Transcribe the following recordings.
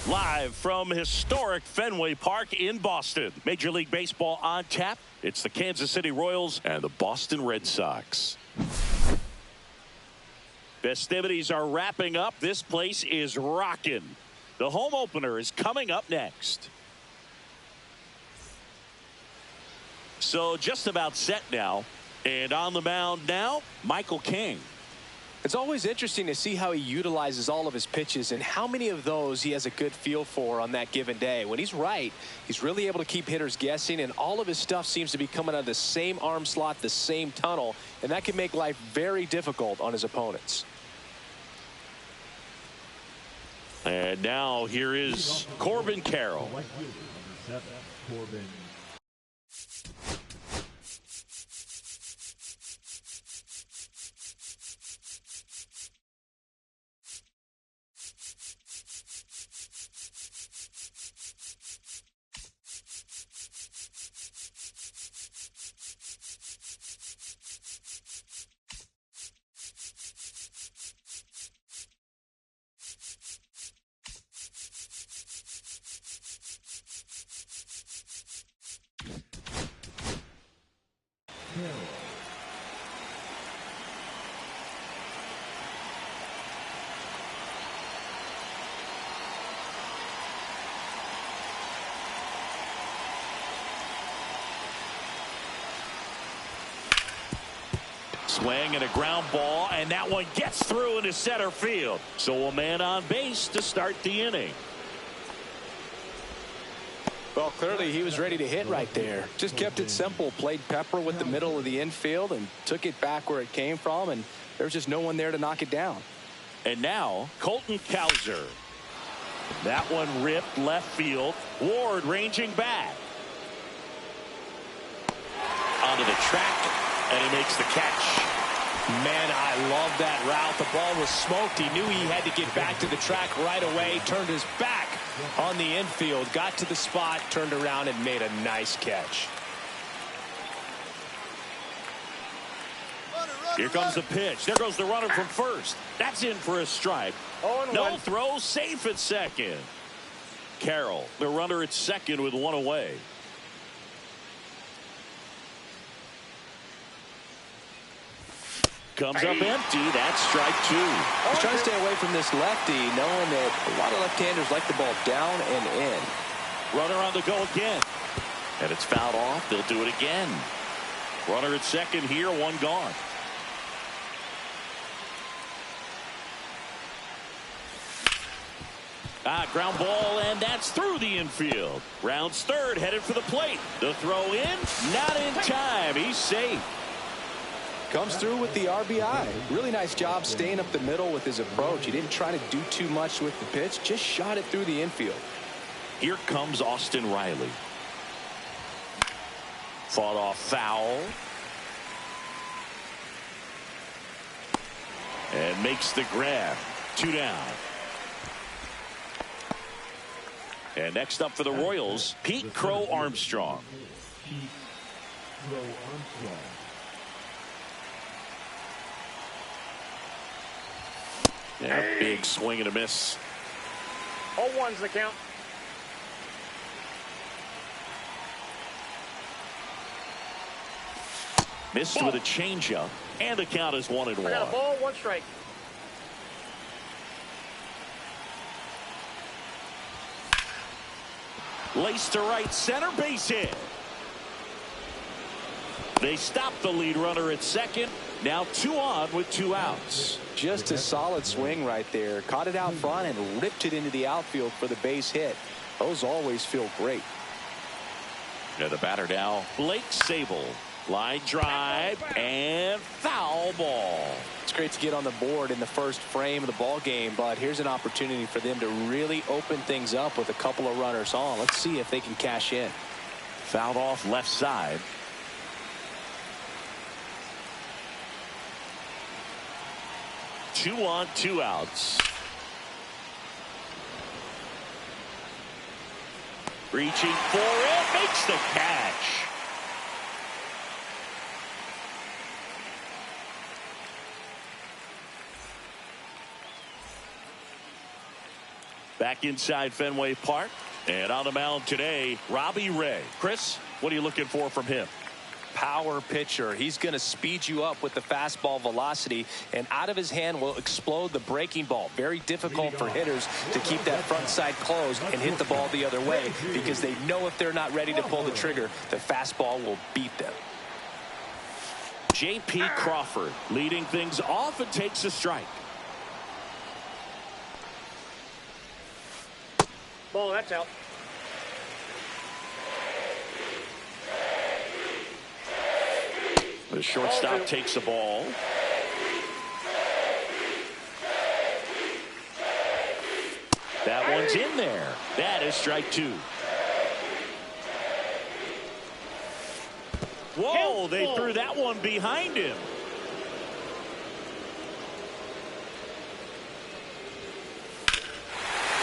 Live from historic Fenway Park in Boston. Major League Baseball on tap. It's the Kansas City Royals and the Boston Red Sox. Festivities are wrapping up. This place is rocking. The home opener is coming up next. So just about set now. And on the mound now, Michael King. It's always interesting to see how he utilizes all of his pitches and how many of those he has a good feel for on that given day. When he's right, he's really able to keep hitters guessing, and all of his stuff seems to be coming out of the same arm slot, the same tunnel, and that can make life very difficult on his opponents. And now here is Corbin Carroll. Swing and a ground ball, and that one gets through into center field. So a man on base to start the inning. Well, clearly he was ready to hit right there. Just kept it simple, played pepper with the middle of the infield and took it back where it came from, and there's just no one there to knock it down. And now Colton Cowser. That one ripped left field. Ward ranging back onto the track, and he makes the catch. Man, I love that route. The ball was smoked. He knew he had to get back to the track right away. Turned his back on the infield. Got to the spot, turned around, and made a nice catch. Here comes the pitch. There goes the runner from first. That's in for a strike. No throw, safe at second. Carroll, the runner at second with one away. Comes up empty. That's strike two. He's trying to stay away from this lefty, knowing that a lot of left-handers like the ball down and in. Runner on the go again. And it's fouled off. They'll do it again. Runner at second here, one gone. Ground ball, and that's through the infield. Rounds third, headed for the plate. The throw in, not in time. He's safe. Comes through with the RBI. Really nice job staying up the middle with his approach. He didn't try to do too much with the pitch, just shot it through the infield. Here comes Austin Riley. Fought off foul. And makes the grab. 2 down. And next up for the Royals, Pete Crow Armstrong. Yeah, big swing and a miss. 0-1's the count. Missed ball. with a changeup, and the count is 1-1. I got a ball, 1 strike. Laced to right center, base hit. They stop the lead runner at second. Now 2 on with 2 outs. Just a solid swing right there. Caught it out front and ripped it into the outfield for the base hit. Those always feel great. Now the batter now, Blake Sable. Line drive and foul ball. It's great to get on the board in the first frame of the ball game, but here's an opportunity for them to really open things up with a couple of runners on. Let's see if they can cash in. Fouled off left side. Two on, 2 outs. Reaching for it, makes the catch. Back inside Fenway Park. And on the mound today, Robbie Ray. Chris, what are you looking for from him? Power pitcher. He's going to speed you up with the fastball velocity, and out of his hand will explode the breaking ball. Very difficult for hitters to keep that front side closed and hit the ball the other way, because they know if they're not ready to pull the trigger, the fastball will beat them. J.P. Crawford leading things off and takes a strike. Ball, that's out. The shortstop takes the ball. That one's in there. That is strike two. Whoa, they threw that one behind him.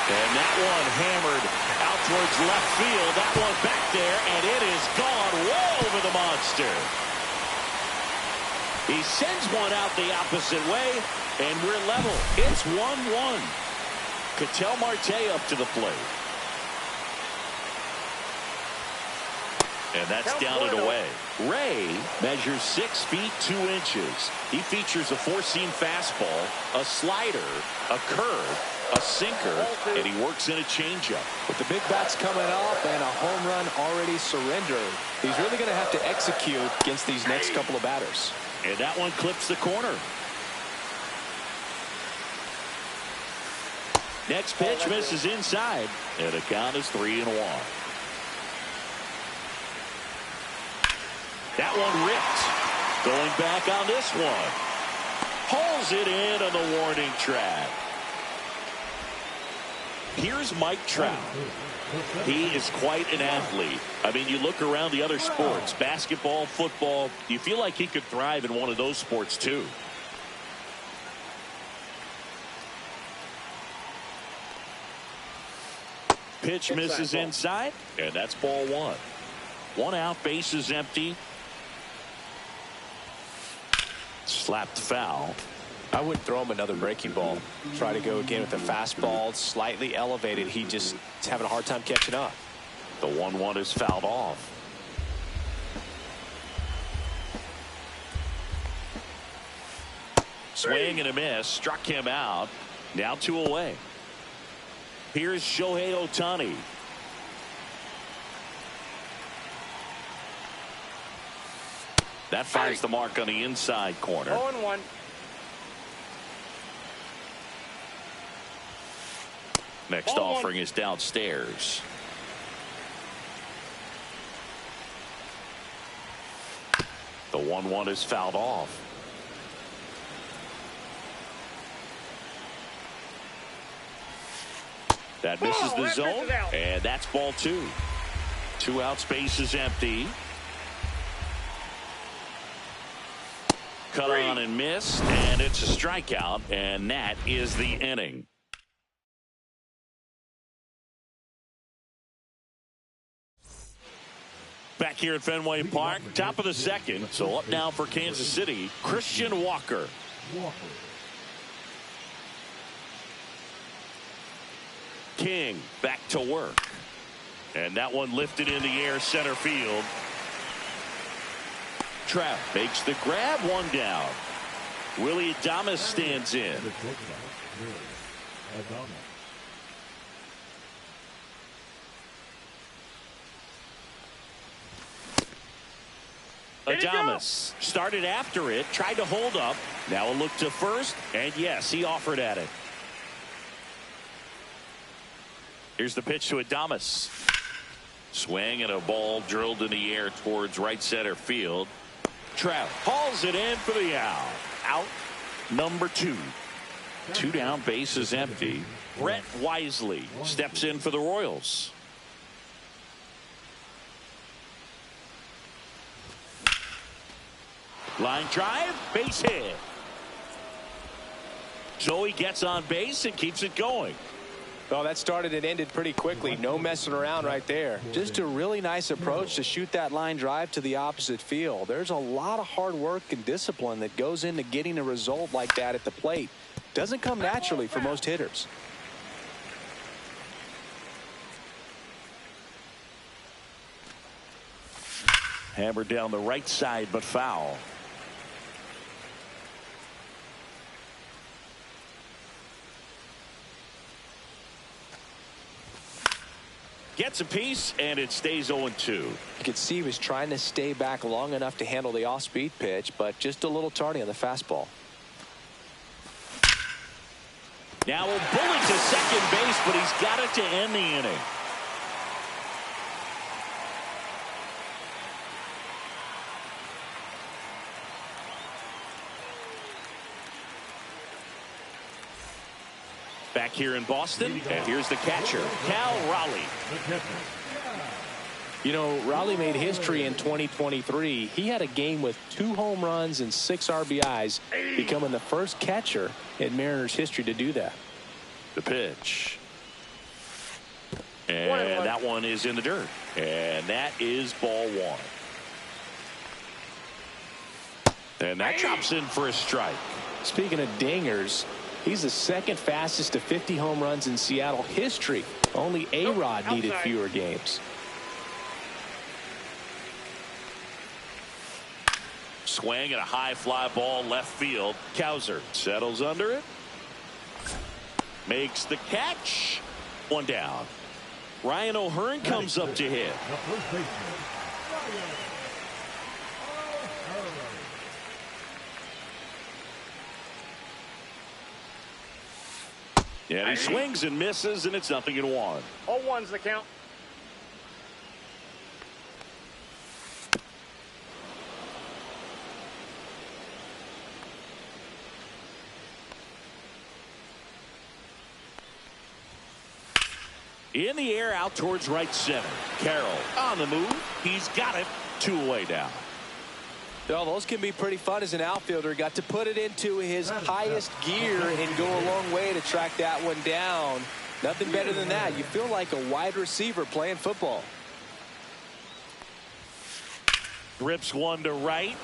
And that one hammered out towards left field. That one back there, and it is gone way over the monster. He sends one out the opposite way, and we're level. It's 1-1. Ketel Marte up to the plate. And that's down and away. Ray measures 6 feet 2 inches. He features a four-seam fastball, a slider, a curve, a sinker, and he works in a changeup. With the big bats coming up and a home run already surrendered, he's really going to have to execute against these next couple of batters. And that one clips the corner. Next pitch misses inside, and the count is 3-1. That one ripped. Going back on this one. Pulls it in on the warning track. Here's Mike Trout. He is quite an athlete. I mean, you look around the other sports, basketball, football, you feel like he could thrive in one of those sports too. Pitch misses inside, and that's ball one. 1 out, base is empty. Slapped foul. I wouldn't throw him another breaking ball. Try to go again with the fastball, slightly elevated. He just is having a hard time catching up. The 1-1 is fouled off. Swing and a miss. Struck him out. Now 2 away. Here's Shohei Ohtani. That finds the mark on the inside corner. 0-1. Next offering is downstairs. The 1-1 is fouled off. That misses the zone, and that's ball 2. 2 out, space is empty. Cut on and missed, and it's a strikeout, and that is the inning. Back here at Fenway Park, top of the second. So up now for Kansas City, Christian Walker. King back to work. And that one lifted in the air, center field. Trout makes the grab, 1 down. Willie Adames stands in. Adames started after it, tried to hold up. Now a look to first, and yes, he offered at it. Here's the pitch to Adames. Swing and a ball drilled in the air towards right center field. Trout hauls it in for the out. Out number 2. 2 down, base is empty. Brett Wisely steps in for the Royals. Line drive, base hit. Joey gets on base and keeps it going. Well, that started and ended pretty quickly. No messing around right there. Just a really nice approach to shoot that line drive to the opposite field. There's a lot of hard work and discipline that goes into getting a result like that at the plate. Doesn't come naturally for most hitters. Hammered down the right side, but foul. Gets a piece, and it stays 0-2. You could see he was trying to stay back long enough to handle the off-speed pitch, but just a little tardy on the fastball. Now a bullet to second base, but he's got it to end the inning. Back here in Boston, and here's the catcher, Cal Raleigh. You know, Raleigh made history in 2023. He had a game with 2 home runs and 6 RBIs, becoming the first catcher in Mariners history to do that. The pitch. And that one is in the dirt. And that is ball 1. And that drops in for a strike. Speaking of dingers, he's the second fastest to 50 home runs in Seattle history. Only A-Rod needed fewer games. Swing and a high fly ball left field. Cowser settles under it. Makes the catch. 1 down. Ryan O'Hearn comes up to hit. Yeah, he swings and misses, and it's 0-1. 0-1's the count. In the air, out towards right center. Carroll on the move. He's got it. 2 away down. Well, those can be pretty fun as an outfielder. Got to put it into his highest gear and go a long way to track that one down. Nothing better than that. You feel like a wide receiver playing football. Rips one to right.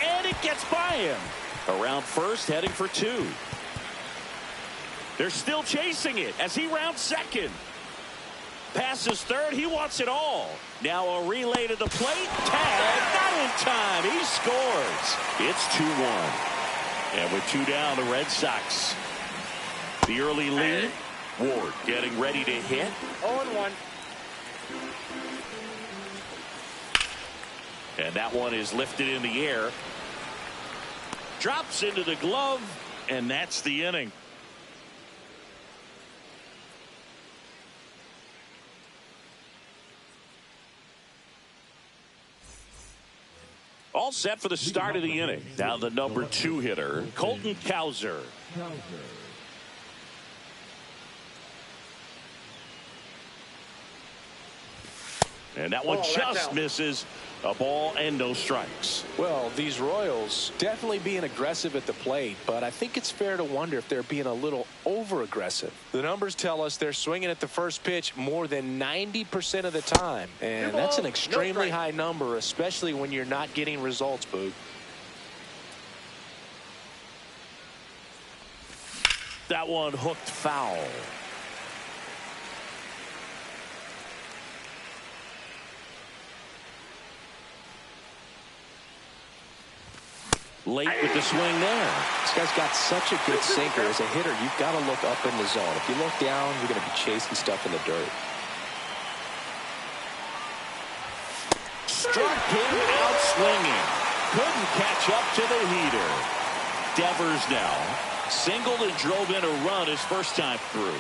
And it gets by him. Around first, heading for 2. They're still chasing it as he rounds second. Passes third. He wants it all. Now a relay to the plate. Tag. Not in time. He scores. It's 2-1. And with 2 down, the Red Sox. The early lead. Ward getting ready to hit. 0-1. And that one is lifted in the air. Drops into the glove. And that's the inning. All set for the start of the inning. Now the number 2 hitter, Colton Cowser. And that one just misses. A ball and no strikes. Well, these Royals definitely being aggressive at the plate, but I think it's fair to wonder if they're being a little over-aggressive. The numbers tell us they're swinging at the first pitch more than 90% of the time, and that's an extremely high number, especially when you're not getting results, Boog. That one hooked foul. Late with the swing there. This guy's got such a good sinker. As a hitter, you've got to look up in the zone. If you look down, you're going to be chasing stuff in the dirt. Struck him out swinging. Couldn't catch up to the heater. Devers now singled and drove in a run his first time through.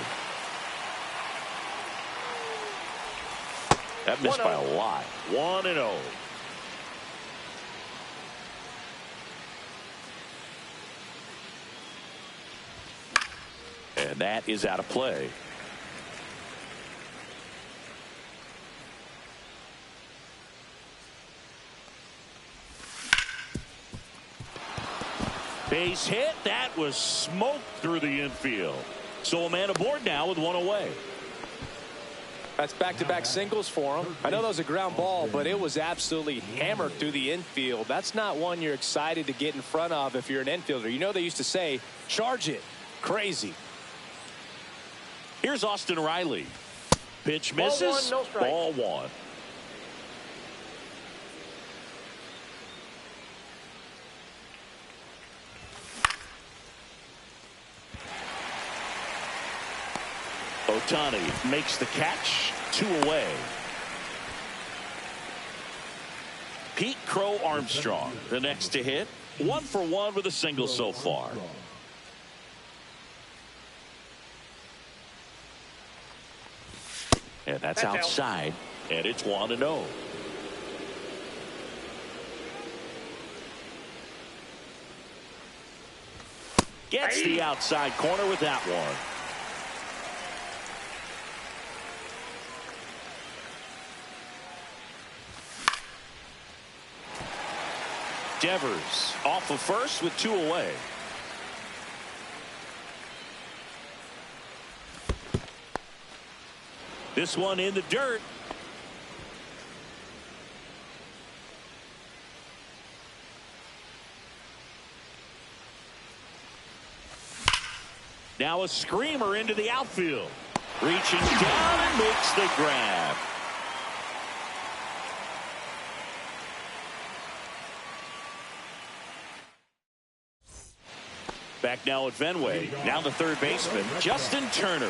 That missed by a lot. 1-0. And that is out of play. Base hit. That was smoked through the infield. So a man aboard now with 1 away. That's back-to-back singles for him. I know that was a ground ball, but it was absolutely hammered through the infield. That's not one you're excited to get in front of if you're an infielder. You know they used to say, charge it. Crazy. Here's Austin Riley. Pitch misses. Ball 1, no strike. Ball 1. Ohtani makes the catch. 2 away. Pete Crow Armstrong, the next to hit. 1 for 1 with a single so far. And that's outside. And it's 1-0. Gets the outside corner with that one. Devers off of first with 2 away. This one in the dirt. Now a screamer into the outfield. Reaching down and makes the grab. Back now at Fenway. Now the third baseman, Justin Turner.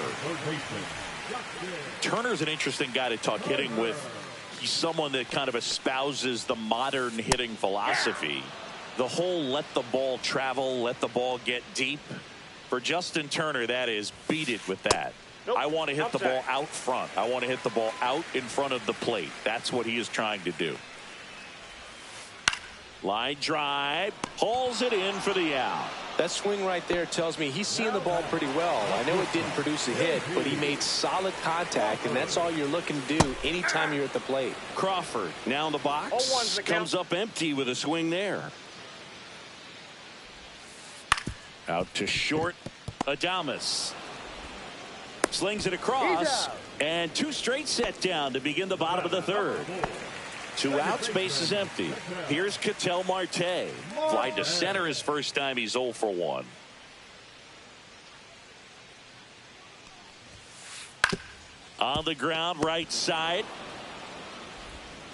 Turner's an interesting guy to talk hitting with. He's someone that kind of espouses the modern hitting philosophy. The whole let the ball travel, let the ball get deep. For Justin Turner, that is beat it with that. Nope. I want to hit the ball out front. I want to hit the ball out in front of the plate. That's what he is trying to do. Line drive, hauls it in for the out. That swing right there tells me he's seeing the ball pretty well. I know it didn't produce a hit, but he made solid contact, and that's all you're looking to do anytime you're at the plate. Crawford now in the box. Comes up empty with a swing there. Out to short. Adames slings it across, and 2 straight set down to begin the bottom of the third. 2 outs, base is empty. Here's Ketel Marte. Fly to center his first time. He's 0 for 1. On the ground, right side.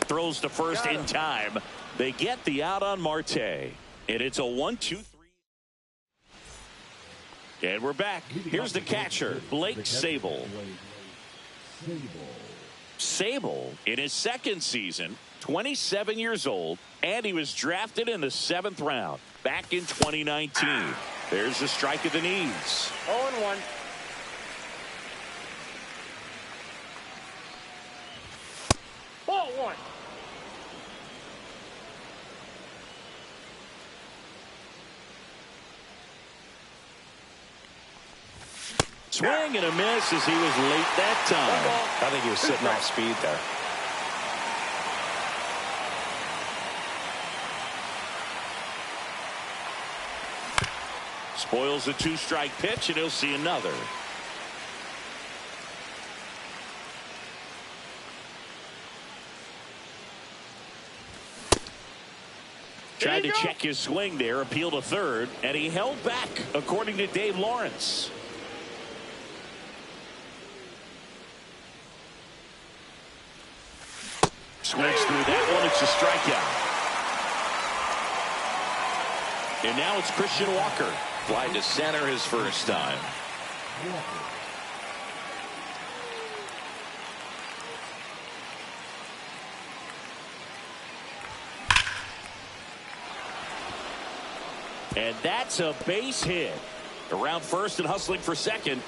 Throws to first in time. They get the out on Marte. And it's a 1-2-3. And we're back. Here's the catcher, Blake Sabol. Sabol, in his second season, 27 years old, and he was drafted in the 7th round back in 2019. There's a strike at the knees. 0-1. Ball 1. Swing and a miss as he was late that time. I think he was sitting off speed there. Spoils a 2-strike pitch, and he'll see another. Tried to check his swing there, appeal to third, and he held back, according to Dave Lawrence. Swings through that one. It's a strikeout. And now it's Christian Walker. Fly to center his first time. And that's a base hit. Around first and hustling for second.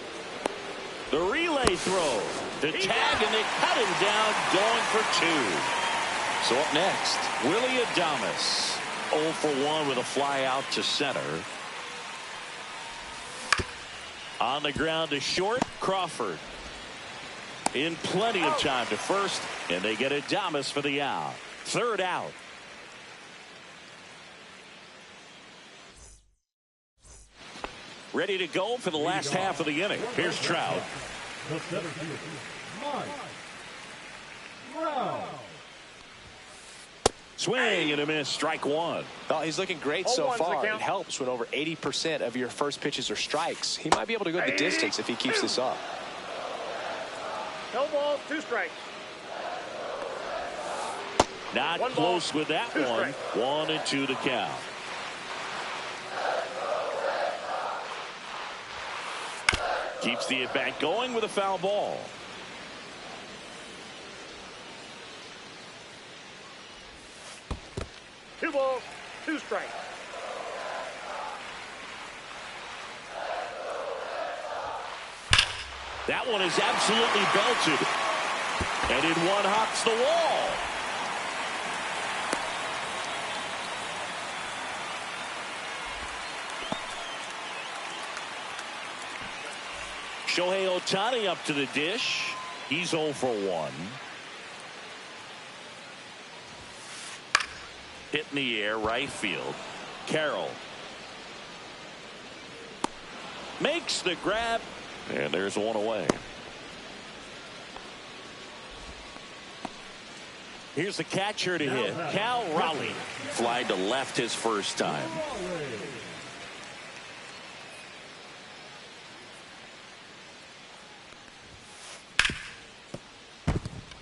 The relay throw. The tag, and they cut him down, going for 2. So up next, Willie Adames. 0 for 1 with a fly out to center. On the ground to short, Crawford. In plenty of time to first, and they get Adames for the out. Third out. Ready to go for the last half of the inning. Here's Trout. Swing and a miss, strike 1. Well, he's looking great so far. It helps when over 80% of your first pitches are strikes. He might be able to go the distance if he keeps this up. No balls, 2 strikes. Not close with that one. 1-2 to count. Keeps the at-bat going with a foul ball. Two balls, two strikes. That one is absolutely belted. And in one hops the wall. Shohei Ohtani up to the dish. He's 0 for 1. Hit in the air, right field. Carroll makes the grab, and there's one away. Here's the catcher to hit. Cal Raleigh. Fly to left his first time.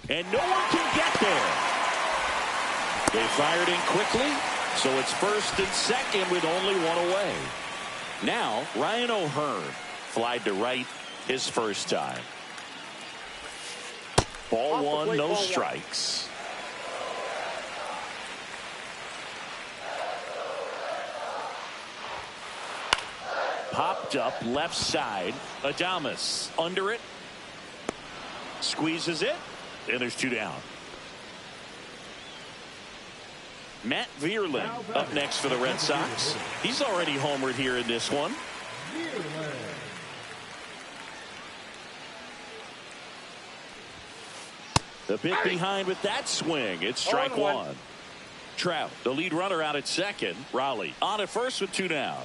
And no one can get there. They fired in quickly, so it's first and second with only one away. Now, Ryan O'Hearn flied to right his first time. Ball one, no strikes. Popped up left side. Adames under it. Squeezes it. And there's 2 down. Matt Vierling up next for the Red Sox. He's already homered here in this one. The bit behind with that swing. It's strike one. Trout, the lead runner, out at second. Raleigh on at first with 2 down.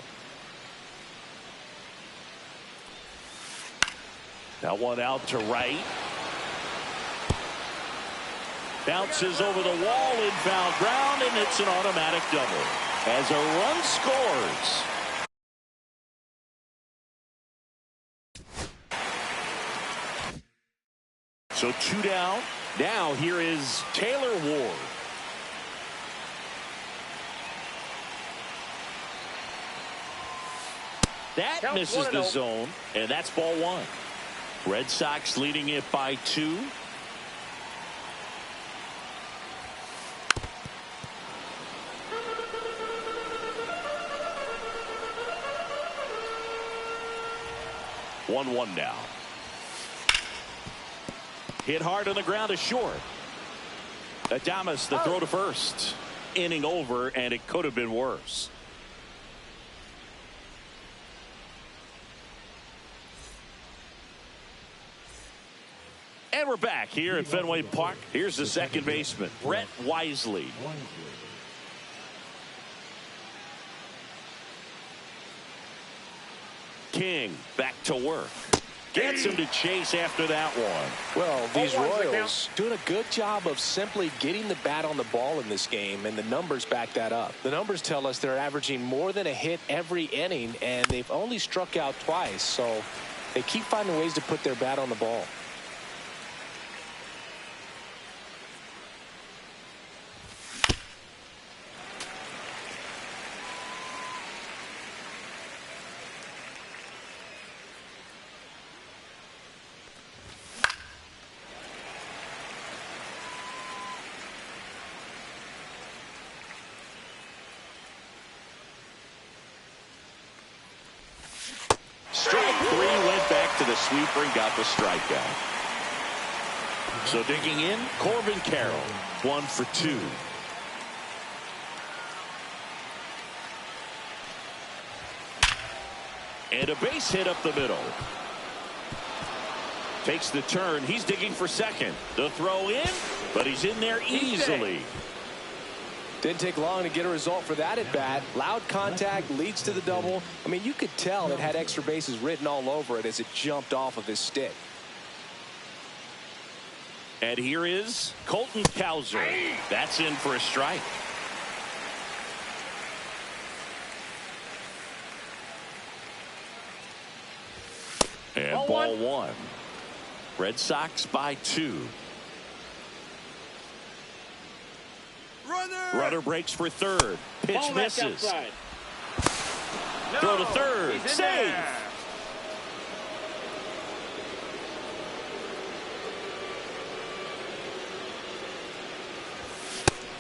That one out to right. Bounces over the wall in foul ground, and it's an automatic double as a run scores. So 2 down. Now here is Taylor Ward. That misses the zone, and that's ball one. Red Sox leading it by 2. One now. Hit hard on the ground to short. Adames the throw to first. Inning over, and it could have been worse. And we're back here at Fenway Park. Here's the second baseman, Brett Wisely. King back to work. Gets him to chase after that one. Well, these Royals doing a good job of simply getting the bat on the ball in this game, and the numbers back that up. The numbers tell us they're averaging more than a hit every inning, and they've only struck out twice, so they keep finding ways to put their bat on the ball. The sweeper and got the strikeout. So digging in, Corbin Carroll, 1 for 2. And a base hit up the middle. Takes the turn. He's digging for second. The throw in, but he's in there easily. Didn't take long to get a result for that at bat. Loud contact leads to the double. I mean, you could tell it had extra bases written all over it as it jumped off of his stick. And here is Colton Cowser. That's in for a strike. And ball one. Red Sox by 2. Runner breaks for third. Pitch misses. Throw to third. Save.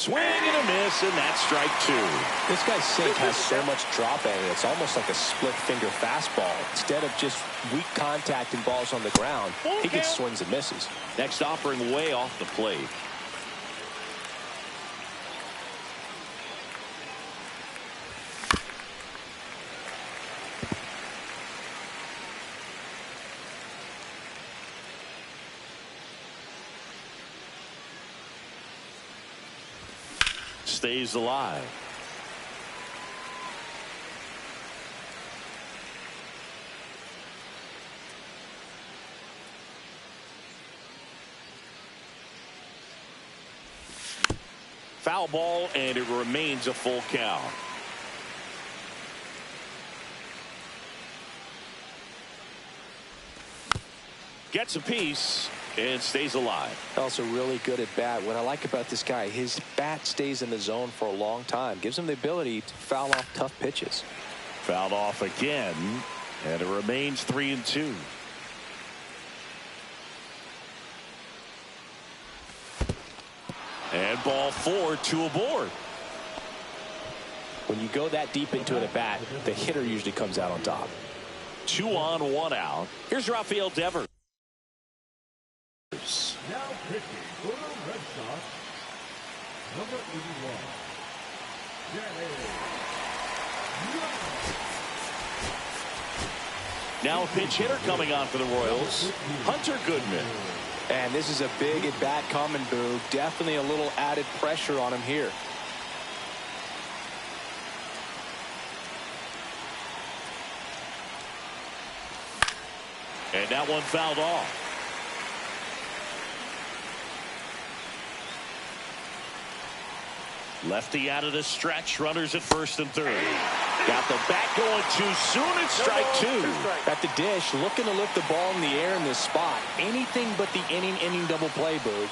Swing and a miss, and that's strike two. This guy's sink has so much drop at it. It's almost like a split finger fastball. Instead of just weak contact and balls on the ground, he gets swings and misses. Next offering way off the plate. Stays alive. Foul ball, and it remains a full count. Gets a piece and stays alive. Also really good at bat. What I like about this guy, his bat stays in the zone for a long time. Gives him the ability to foul off tough pitches. Fouled off again, and it remains 3-2. And ball 4, 2 aboard. When you go that deep into an at bat, the hitter usually comes out on top. 2 on, 1 out. Here's Rafael Devers. Now pitching for the Red Sox, number 81, Danny. Now a pinch hitter coming on for the Royals, Hunter Goodman. And this is a big at bat coming, Boo. Definitely a little added pressure on him here. And that one fouled off. Lefty out of the stretch, runners at first and third. Got the bat going too soon. It's strike two. At the dish, looking to lift the ball in the air in this spot. Anything but the inning double play, Boo.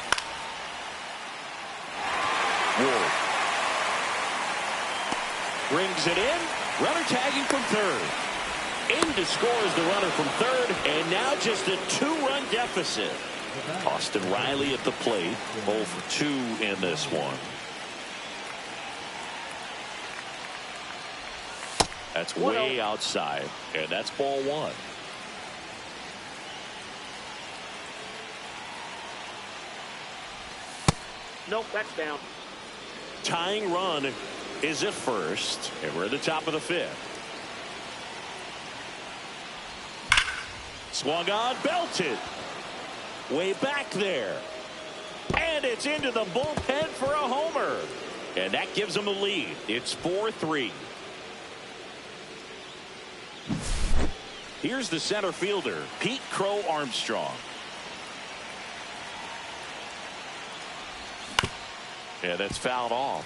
Ward brings it in. Runner tagging from third. In to score is the runner from third, and now just a 2-run deficit. Austin Riley at the plate, 0 for 2 in this one. That's way outside, and that's ball 1. Nope, that's down. Tying run is at first, and we're at the top of the 5th. Swung on, belted. Way back there. And it's into the bullpen for a homer. And that gives them the lead. It's 4-3. Here's the center fielder, Pete Crow Armstrong. Yeah, that's fouled off.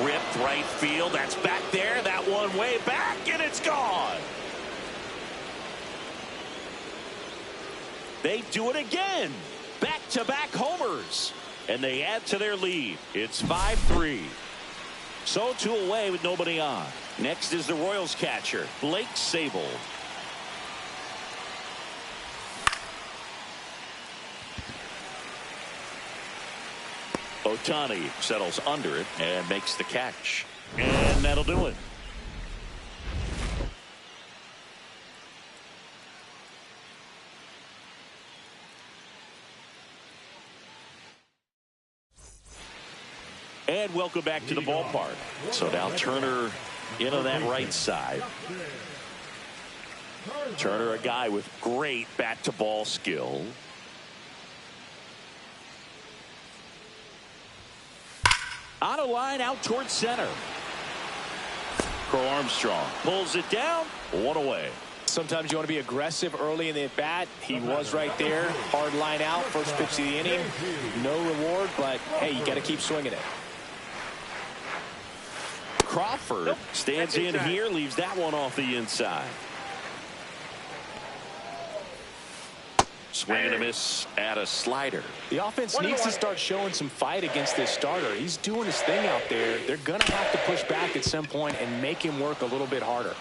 Ripped right field. That's back there. That one way back, and it's gone. They do it again. Back-to-back homers. And they add to their lead. It's 5-3. So 2 away with nobody on. Next is the Royals catcher, Blake Sabol. Ohtani settles under it and makes the catch. And that'll do it. And welcome back to the ballpark. So now Turner into that right side. Turner, a guy with great bat-to-ball skill. On a line out towards center. Crow Armstrong pulls it down. 1 away. Sometimes you want to be aggressive early in the at-bat. He was right there. Hard line out. First pitch of the inning. No reward, but, hey, you got to keep swinging it. Crawford stands in here, leaves that one off the inside. Swing and a miss at a slider. The offense needs to start showing some fight against this starter. He's doing his thing out there. They're going to have to push back at some point and make him work a little bit harder.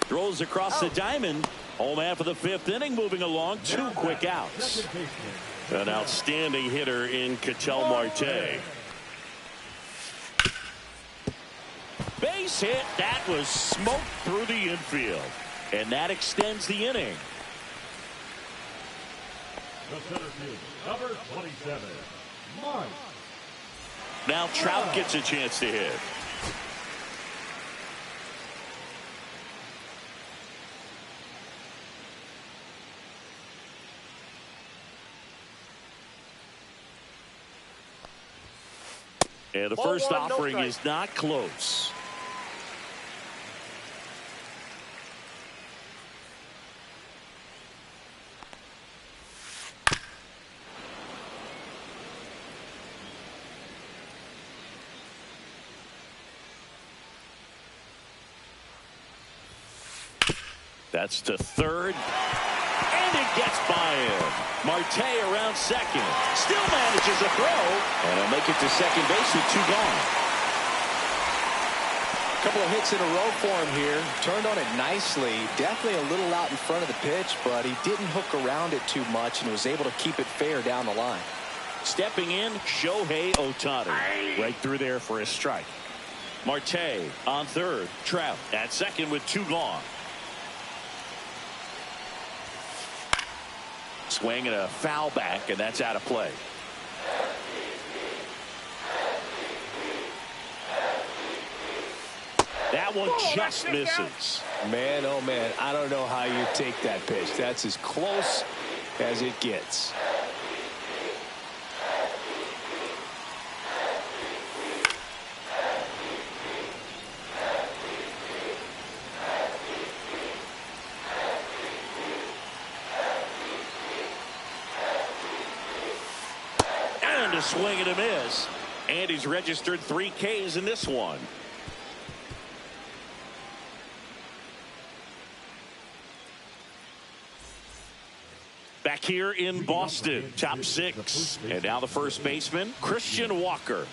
Throws across the diamond. Home half of the fifth inning moving along. 2 quick outs. An outstanding hitter in Ketel Marte. Base hit. That was smoked through the infield. And that extends the inning. The center field, number 27, Mike. Now Trout gets a chance to hit. And the first offering is not close. That's to third. And it gets by him. Marte around second. Still manages a throw. And he'll make it to second base with 2 gone. A couple of hits in a row for him here. Turned on it nicely. Definitely a little out in front of the pitch, but he didn't hook around it too much and was able to keep it fair down the line. Stepping in, Shohei Ohtani. Right through there for a strike. Marte on third. Trout at second with 2 gone. Swing and a foul back, and that's out of play. That one just misses. Man, oh man, I don't know how you take that pitch. That's as close as it gets. A swing and a miss, and he's registered 3 Ks in this one. Back here in Boston, top 6, and now the first baseman, Christian Walker.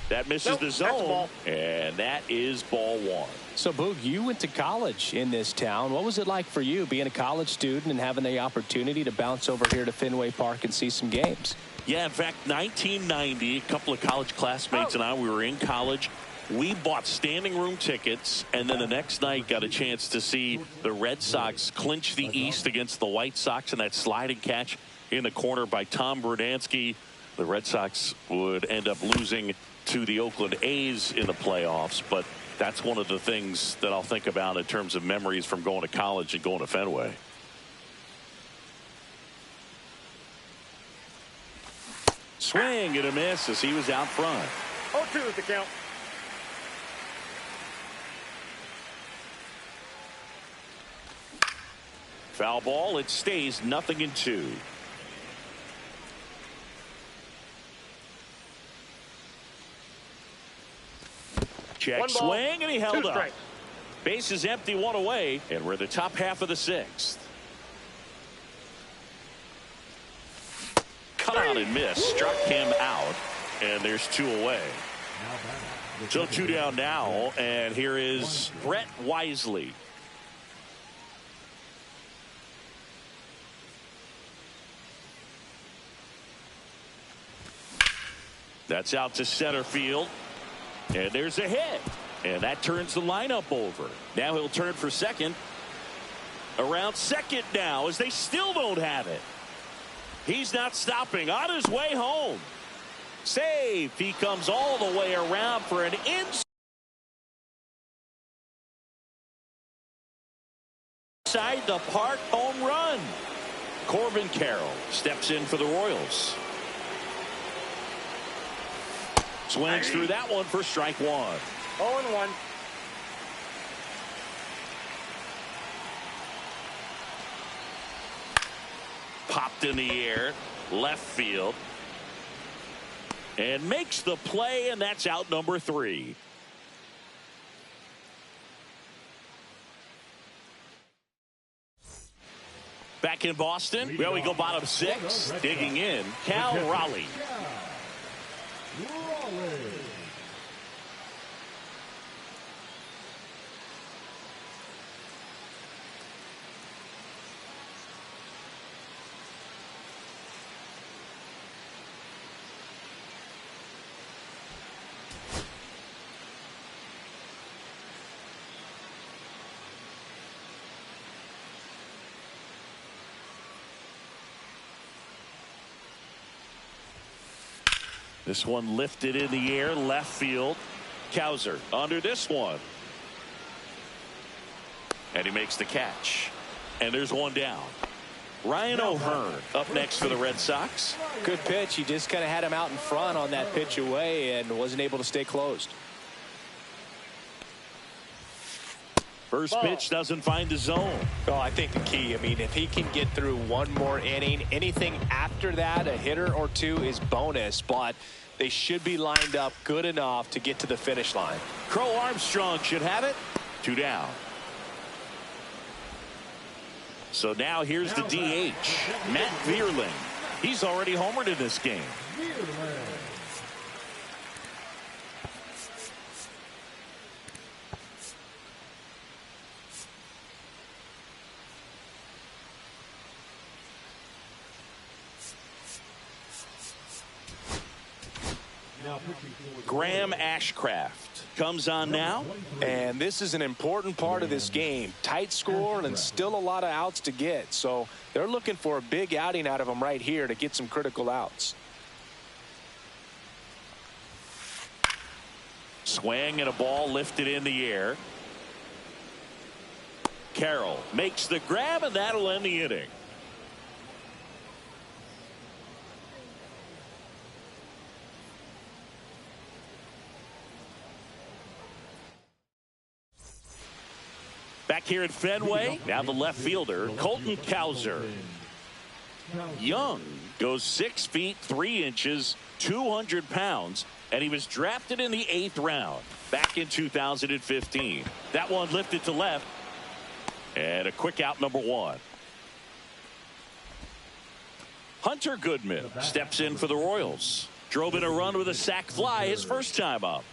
That misses the zone, and that is ball 1. So, Boog, you went to college in this town. What was it like for you being a college student and having the opportunity to bounce over here to Fenway Park and see some games? Yeah, in fact, 1990, a couple of college classmates and I, we were in college. We bought standing room tickets, and then the next night got a chance to see the Red Sox clinch the East against the White Sox in that sliding catch in the corner by Tom Brudansky. The Red Sox would end up losing to the Oakland A's in the playoffs, but that's one of the things that I'll think about in terms of memories from going to college and going to Fenway. Swing and a miss as he was out front. 0-2 is the count. Foul ball. It stays 0-2. Check swing, and he held up. Base is empty, 1 away, and we're in the top half of the 6th. Cut out and miss. Struck him out, and there's 2 away. So 2 down now, and here is Brett Wisely. That's out to center field. And there's a hit. And that turns the lineup over. Now he'll turn for second. Around second now as they still don't have it. He's not stopping. On his way home. Save. He comes all the way around for an inside the park home run. Corbin Carroll steps in for the Royals. Swings through that one for strike 1. 0-1. Popped in the air, left field. And makes the play, and that's out number 3. Back in Boston, well, we go bottom 6. Digging in, Cal Raleigh. Raleigh. This one lifted in the air, left field. Cowser under this one. And he makes the catch. And there's one down. Ryan O'Hearn up next for the Red Sox. Good pitch. He just kind of had him out in front on that pitch away and wasn't able to stay closed. First pitch doesn't find the zone. Oh, I think the key, I mean, if he can get through one more inning, anything after that, a hitter or two is bonus, but they should be lined up good enough to get to the finish line. Crow Armstrong should have it. 2 down. So now here's the DH, Matt Vierling. He's already homered in this game. Graham Ashcraft comes on now. And this is an important part of this game. Tight score and still a lot of outs to get. So they're looking for a big outing out of him right here to get some critical outs. Swing and a ball lifted in the air. Carroll makes the grab, and that'll end the inning. Back here at Fenway, now the left fielder, Colton Cowser. Young goes 6 feet 3 inches, 200 pounds, and he was drafted in the 8th round back in 2015. That one lifted to left, and a quick out, number 1. Hunter Goodman steps in for the Royals. Drove in a run with a sac fly his first time up.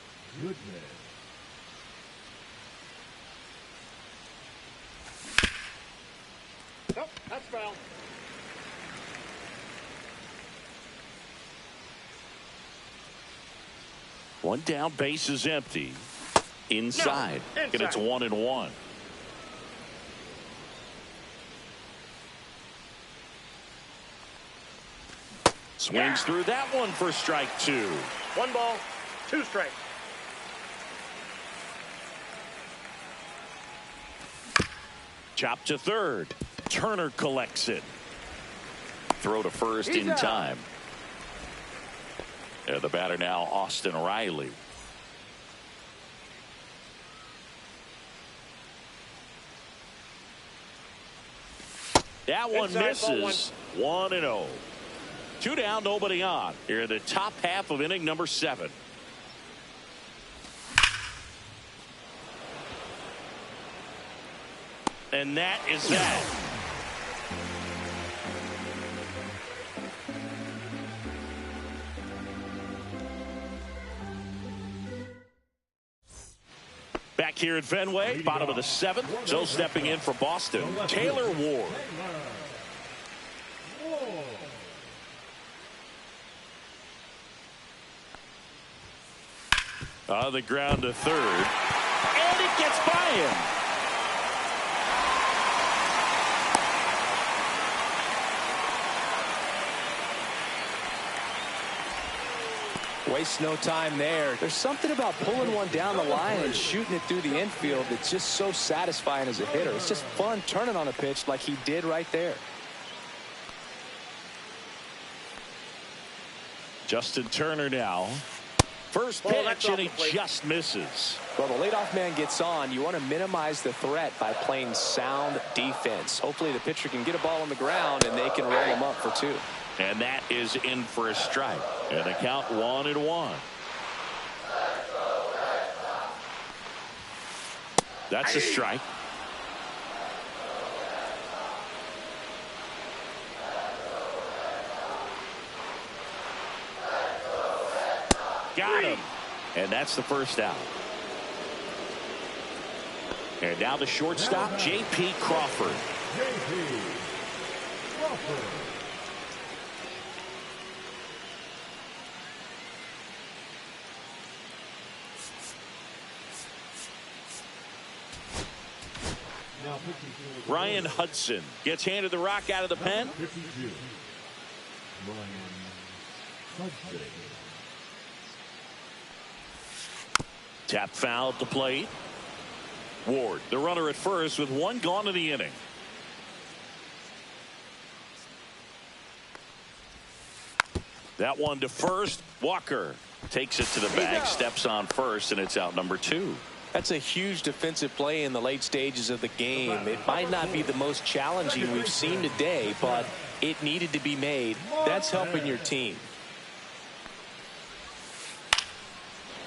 Nope, that's foul. One down, base is empty. Inside. And it's 1-1. Swings through that one for strike 2. 1 ball, 2 strikes. Chop to third. Turner collects it. Throw to first in time. And the batter now, Austin Riley. That one misses. 1-0. 2 down, nobody on. Here in the top half of inning number 7. And that is that. Back here at Fenway, bottom of the 7th. So stepping in for Boston, Taylor Ward. On the ground to third. And it gets by him. Waste no time there. There's something about pulling one down the line and shooting it through the infield that's just so satisfying as a hitter. It's just fun turning on a pitch like he did right there. Justin Turner now. First pitch, and he just misses. Well, the leadoff man gets on. You want to minimize the threat by playing sound defense. Hopefully the pitcher can get a ball on the ground and they can roll him up for 2. And that is in for a strike. And the count 1-1. That's a strike. Got him. And that's the first out. And now the shortstop, J.P. Crawford. J.P. Crawford. Now pitching for the Ryan Hudson gets handed the rock out of the pen. 52. Ryan Hudson. Tap foul at the plate. Ward, the runner at first with one gone in the inning. That one to first. Walker takes it to the bag, steps on first, and it's out number 2. That's a huge defensive play in the late stages of the game. It might not be the most challenging we've seen today, but it needed to be made. That's helping your team.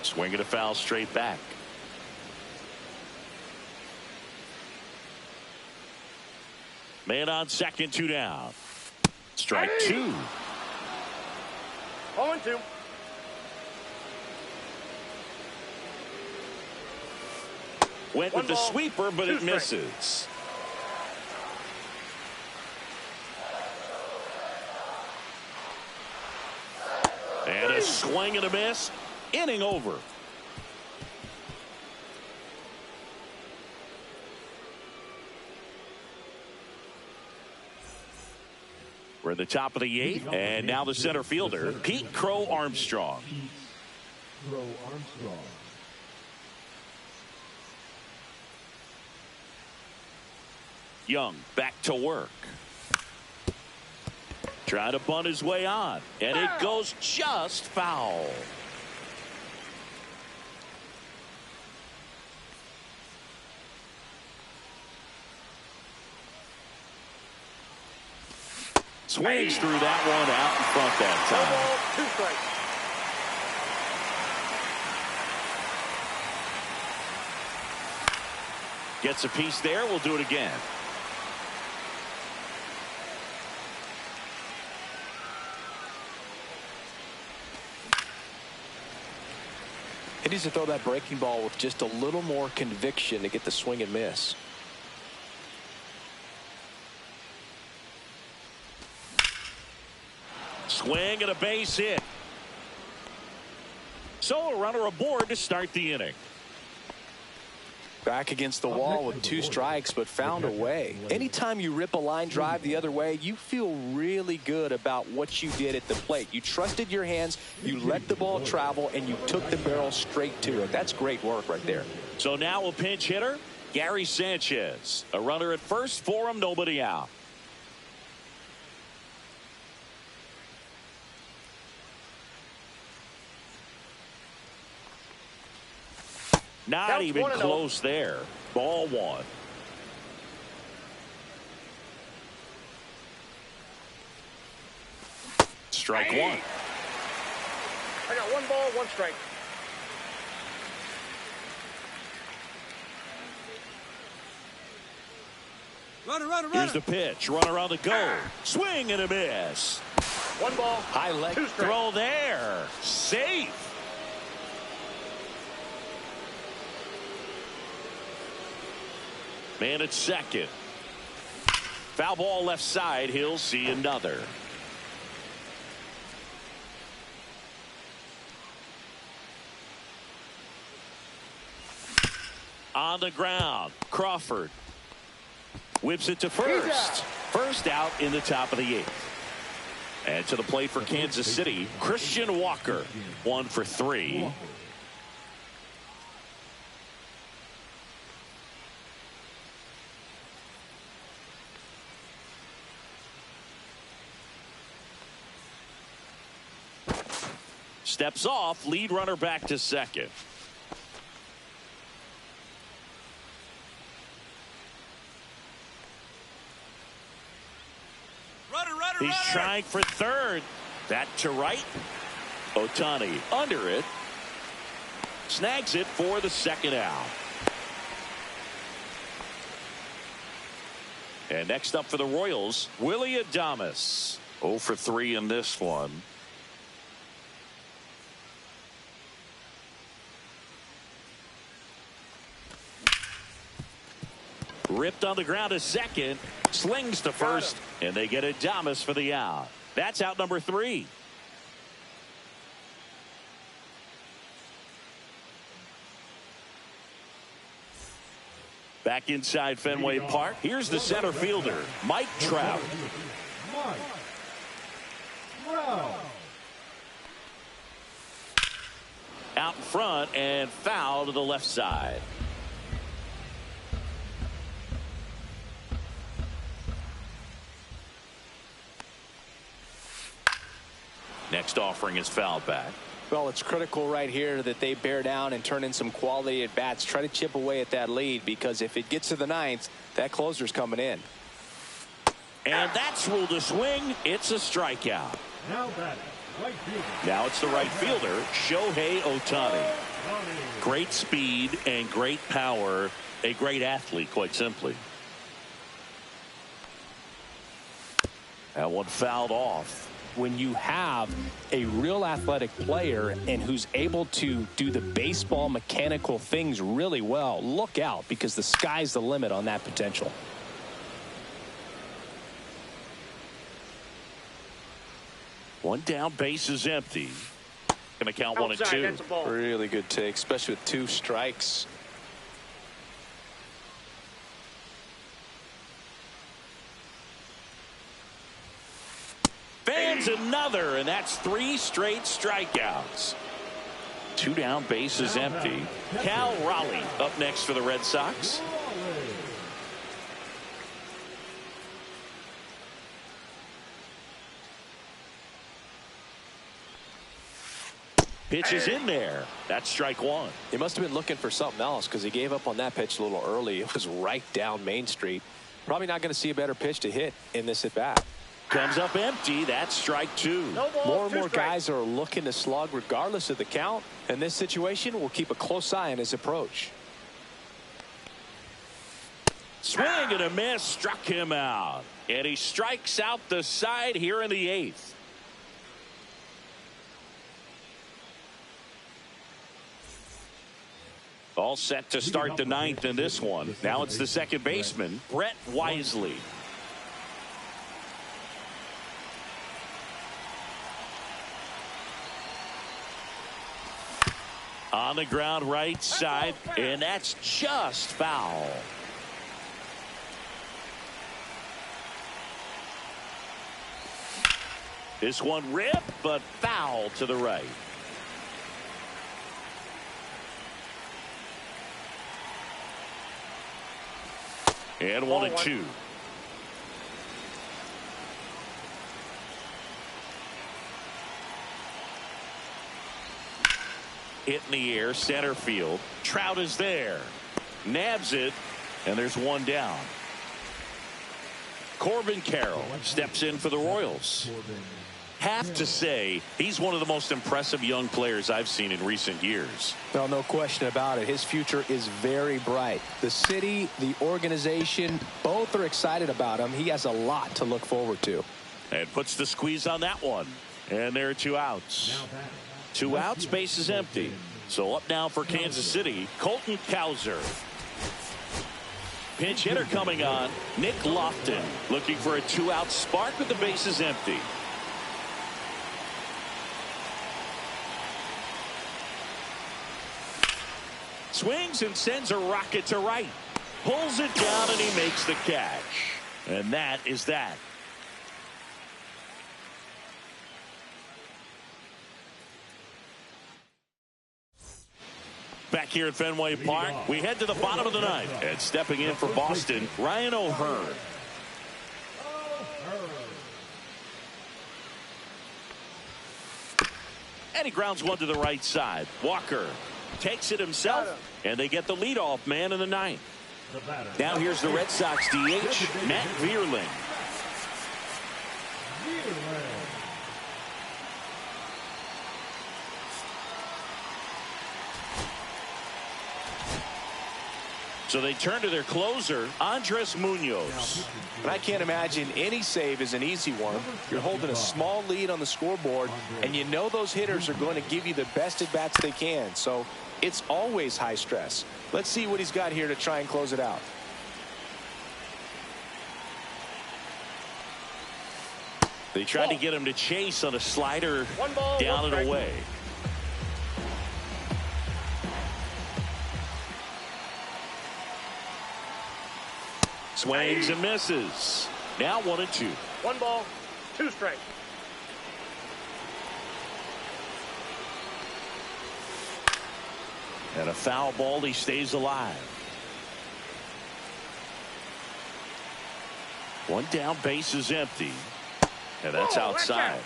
Swing and a foul straight back. Man on second, 2 down. Strike 2. 0-2. Went with the sweeper, but it misses. And a swing and a miss. Inning over. We're at the top of the 8th, and now the center fielder, Pete Crow Armstrong. Crow Armstrong. Young back to work. Trying to bunt his way on, and it goes just foul. Swings through that one out in front that time. 2 strikes. Gets a piece there. We'll do it again. He needs to throw that breaking ball with just a little more conviction to get the swing and miss. Swing and a base hit. So a runner aboard to start the inning. Back against the wall with 2 strikes, but found a way. Anytime you rip a line drive the other way, you feel really good about what you did at the plate. You trusted your hands, you let the ball travel, and you took the barrel straight to it. That's great work right there. So now a pinch hitter, Gary Sanchez. A runner at first for him, nobody out. Not even close there. Ball 1. Strike 1. I got 1 ball, 1 strike. Runner. Here's the pitch. Runner on the go. Swing and a miss. 1 ball, High leg 2 strikes. throw there. Safe. Man at second. Foul ball left side. He'll see another. On the ground. Crawford whips it to first. First out in the top of the 8th. And to the plate for Kansas City, Christian Walker. 1 for 3. Steps off, lead runner back to second. He's trying for third. That to right. Ohtani under it. Snags it for the second out. And next up for the Royals, Willie Adames. 0 for 3 in this one. Ripped on the ground to second. Slings to first. And they get Adames for the out. That's out number 3. Back inside Fenway Park. Here's the center fielder, Mike Trout. Mike Trout. Out in front and foul to the left side. Next offering is foul back. Well, it's critical right here that they bear down and turn in some quality at bats. Try to chip away at that lead, because if it gets to the 9th, that closer's coming in. And that's ruled a swing. It's a strikeout. Now batting, right fielder. Now it's the right fielder, Shohei Ohtani. Great speed and great power. A great athlete, quite simply. That one fouled off. When you have a real athletic player and who's able to do the baseball mechanical things really well, look out, because the sky's the limit on that potential. One down, base is empty. Gonna count 1 and 2. That's a ball. Really good take, especially with 2 strikes. Fans another, and that's 3 straight strikeouts. 2 down, base is empty. Cal Raleigh up next for the Red Sox. Pitch is in there. That's strike 1. He must have been looking for something else, because he gave up on that pitch a little early. It was right down Main Street. Probably not going to see a better pitch to hit in this at bat. Comes up empty. That's strike 2. No ball, More and 2 more strikes. guys are looking to slug regardless of the count. In this situation, we'll keep a close eye on his approach. Swing and a miss. Struck him out. And he strikes out the side here in the 8th. All set to start the 9th in this one. Now it's the second baseman, Brett Wisely. On the ground right side, and that's just foul. This one ripped, but foul to the right. And 1 and 2. Hit in the air, center field. Trout is there. Nabs it, and there's 1 down. Corbin Carroll steps in for the Royals. Have to say, he's one of the most impressive young players I've seen in recent years. Well, no question about it. His future is very bright. The city, the organization, both are excited about him. He has a lot to look forward to. And puts the squeeze on that one. And there are 2 outs. 2 outs, base is empty. So up now for Kansas City, Colton Cowser. Pinch hitter coming on, Nick Lofton, looking for a 2-out spark with the bases empty. Swings and sends a rocket to right. Pulls it down and he makes the catch. And that is that. Back here at Fenway Park, we head to the bottom of the 9th. And stepping in for Boston, Ryan O'Hearn. And he grounds one to the right side. Walker takes it himself, and they get the leadoff man in the 9th. Now here's the Red Sox DH, Matt Vierling. So they turn to their closer, Andres Munoz. And I can't imagine any save is an easy one. You're holding a small lead on the scoreboard, and you know those hitters are going to give you the best at-bats they can. So it's always high stress. Let's see what he's got here to try and close it out. They tried to get him to chase on a slider down and away. Swings and misses. Now 1-2. 1 ball, 2 strikes. And a foul ball. He stays alive. 1 down, base is empty. And that's outside.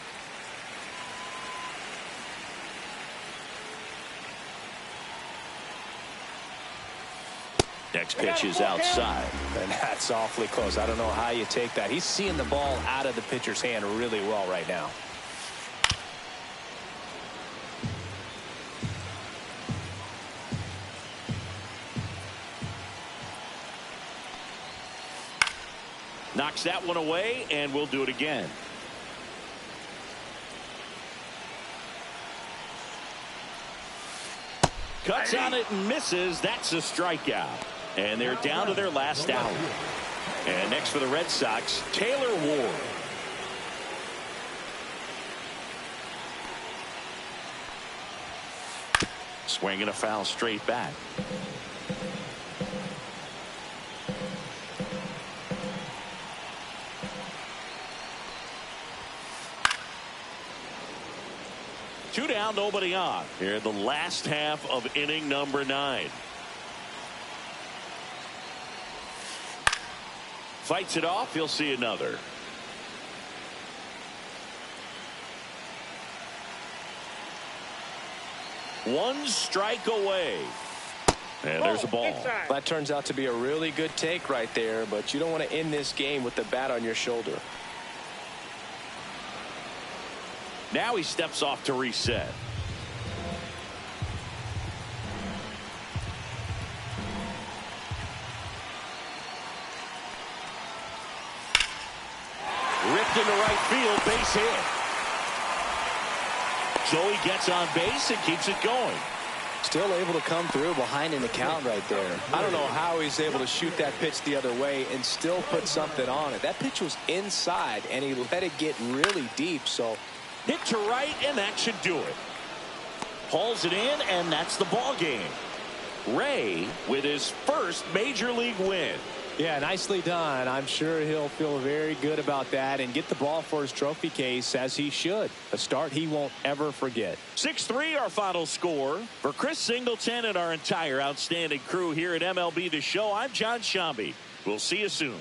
Next pitch is outside. And that's awfully close. I don't know how you take that. He's seeing the ball out of the pitcher's hand really well right now. Knocks that one away, and we'll do it again. Cuts on it and misses. That's a strikeout. And they're down to their last out. And next for the Red Sox, Taylor Ward. Swinging a foul straight back. Two down, nobody on. Here in the last half of inning number 9. Fights it off. He'll see another. One strike away. And there's a ball. That turns out to be a really good take right there, but you don't want to end this game with the bat on your shoulder. Now he steps off to reset. Ripped into right field, base hit. Joey gets on base and keeps it going. Still able to come through behind in the count right there. I don't know how he's able to shoot that pitch the other way and still put something on it. That pitch was inside, and he let it get really deep, so... Hit to right, and that should do it. Hauls it in, and that's the ball game. Ray with his first major league win. Yeah, nicely done. I'm sure he'll feel very good about that and get the ball for his trophy case, as he should. A start he won't ever forget. 6-3 our final score. For Chris Singleton and our entire outstanding crew here at MLB The Show, I'm John Shambi. We'll see you soon.